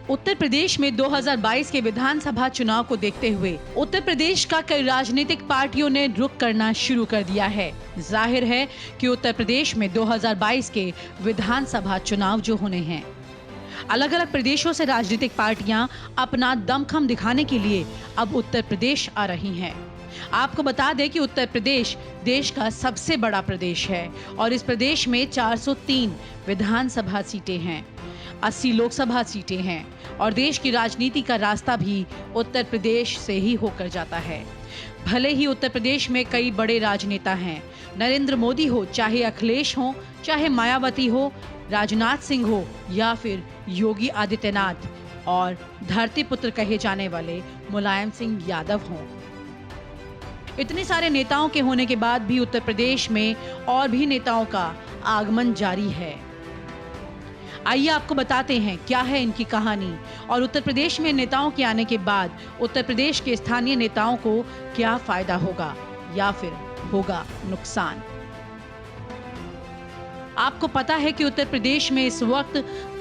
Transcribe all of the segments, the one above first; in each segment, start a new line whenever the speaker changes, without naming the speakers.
उत्तर प्रदेश में 2022 के विधानसभा चुनाव को देखते हुए उत्तर प्रदेश का कई राजनीतिक पार्टियों ने रुख करना शुरू कर दिया है। जाहिर है कि उत्तर प्रदेश में 2022 के विधानसभा चुनाव जो होने हैं, अलग अलग प्रदेशों से राजनीतिक पार्टियां अपना दमखम दिखाने के लिए अब उत्तर प्रदेश आ रही हैं। आपको बता दें कि उत्तर प्रदेश देश का सबसे बड़ा प्रदेश है और इस प्रदेश में 403 विधानसभा सीटें हैं, 80 लोकसभा सीटें हैं और देश की राजनीति का रास्ता भी उत्तर प्रदेश से ही होकर जाता है। भले ही उत्तर प्रदेश में कई बड़े राजनेता हैं, नरेंद्र मोदी हो, चाहे अखिलेश हो, चाहे मायावती हो, राजनाथ सिंह हो या फिर योगी आदित्यनाथ और धरती पुत्र कहे जाने वाले मुलायम सिंह यादव हों। इतने सारे नेताओं के होने के बाद भी उत्तर प्रदेश में और भी नेताओं का आगमन जारी है। आइए आपको बताते हैं क्या है इनकी कहानी और उत्तर प्रदेश में नेताओं के आने के बाद उत्तर प्रदेश के स्थानीय नेताओं को क्या फायदा होगा या फिर होगा नुकसान। आपको पता है कि उत्तर प्रदेश में इस वक्त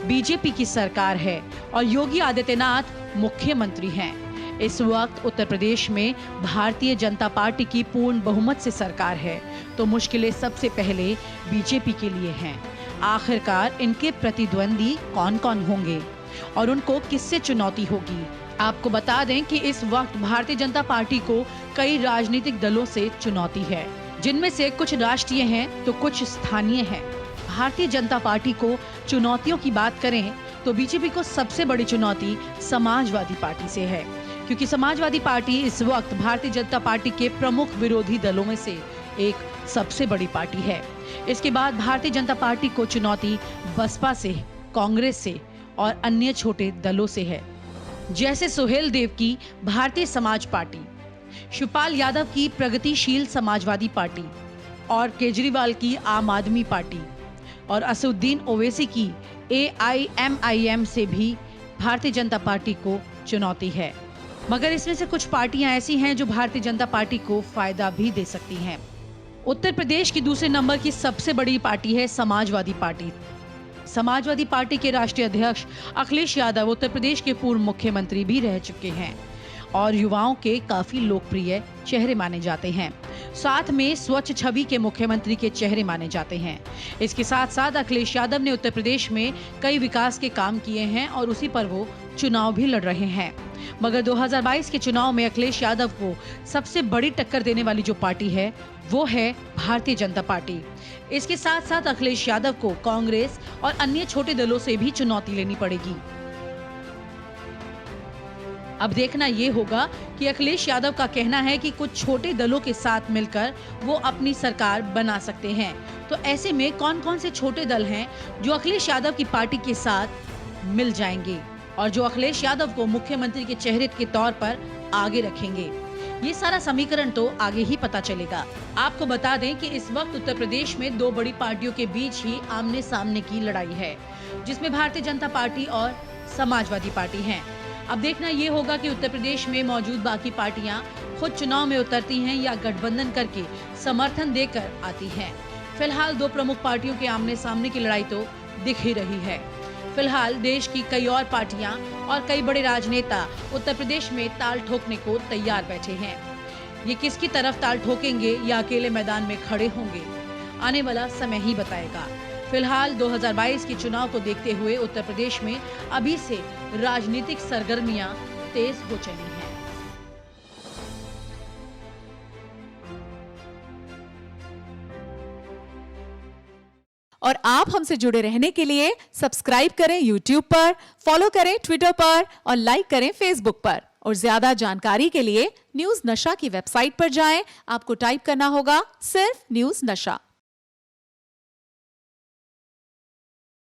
बीजेपी की सरकार है और योगी आदित्यनाथ मुख्यमंत्री हैं। इस वक्त उत्तर प्रदेश में भारतीय जनता पार्टी की पूर्ण बहुमत से सरकार है, तो मुश्किलें सबसे पहले बीजेपी के लिए हैं। आखिरकार इनके प्रतिद्वंदी कौन कौन होंगे और उनको किससे चुनौती होगी। आपको बता दें कि इस वक्त भारतीय जनता पार्टी को कई राजनीतिक दलों से चुनौती है, जिनमें से कुछ राष्ट्रीय हैं तो कुछ स्थानीय हैं। भारतीय जनता पार्टी को चुनौतियों की बात करें तो बीजेपी को सबसे बड़ी चुनौती समाजवादी पार्टी से है, क्योंकि समाजवादी पार्टी इस वक्त भारतीय जनता पार्टी के प्रमुख विरोधी दलों में से एक सबसे बड़ी पार्टी है। इसके बाद भारतीय जनता पार्टी को चुनौती बसपा से, कांग्रेस से और अन्य छोटे दलों से है, जैसे सुहेल देव की भारतीय समाज पार्टी, शिवपाल यादव की प्रगतिशील समाजवादी पार्टी और केजरीवाल की आम आदमी पार्टी और असदुद्दीन ओवैसी की AIMIM से भी भारतीय जनता पार्टी को चुनौती है। मगर इसमें से कुछ पार्टियां ऐसी हैं जो भारतीय जनता पार्टी को फायदा भी दे सकती हैं। उत्तर प्रदेश की दूसरे नंबर की सबसे बड़ी पार्टी है समाजवादी पार्टी। समाजवादी पार्टी के राष्ट्रीय अध्यक्ष अखिलेश यादव उत्तर प्रदेश के पूर्व मुख्यमंत्री भी रह चुके हैं और युवाओं के काफी लोकप्रिय चेहरे माने जाते हैं। साथ में स्वच्छ छवि के मुख्यमंत्री के चेहरे माने जाते हैं। इसके साथ साथ अखिलेश यादव ने उत्तर प्रदेश में कई विकास के काम किए हैं और उसी पर वो चुनाव भी लड़ रहे हैं। मगर 2022 के चुनाव में अखिलेश यादव को सबसे बड़ी टक्कर देने वाली जो पार्टी है वो है भारतीय जनता पार्टी। इसके साथ साथ अखिलेश यादव को कांग्रेस और अन्य छोटे दलों से भी चुनौती लेनी पड़ेगी। अब देखना ये होगा कि अखिलेश यादव का कहना है कि कुछ छोटे दलों के साथ मिलकर वो अपनी सरकार बना सकते हैं। तो ऐसे में कौन कौन से छोटे दल हैं जो अखिलेश यादव की पार्टी के साथ मिल जाएंगे और जो अखिलेश यादव को मुख्यमंत्री के चेहरे के तौर पर आगे रखेंगे, ये सारा समीकरण तो आगे ही पता चलेगा। आपको बता दें कि इस वक्त उत्तर प्रदेश में दो बड़ी पार्टियों के बीच ही आमने सामने की लड़ाई है, जिसमें भारतीय जनता पार्टी और समाजवादी पार्टी हैं। अब देखना ये होगा कि उत्तर प्रदेश में मौजूद बाकी पार्टियां खुद चुनाव में उतरती हैं या गठबंधन करके समर्थन देकर आती हैं। फिलहाल दो प्रमुख पार्टियों के आमने सामने की लड़ाई तो दिख ही रही है। फिलहाल देश की कई और पार्टियां और कई बड़े राजनेता उत्तर प्रदेश में ताल ठोकने को तैयार बैठे हैं। ये किसकी तरफ ताल ठोकेंगे या अकेले मैदान में खड़े होंगे, आने वाला समय ही बताएगा। फिलहाल 2022 के चुनाव को देखते हुए उत्तर प्रदेश में अभी से राजनीतिक सरगर्मियां तेज हो चली हैं।
और आप हमसे जुड़े रहने के लिए सब्सक्राइब करें YouTube पर, फॉलो करें Twitter पर और लाइक करें Facebook पर। और ज्यादा जानकारी के लिए न्यूज़ नशा की वेबसाइट पर जाएं। आपको टाइप करना होगा सिर्फ न्यूज़ नशा।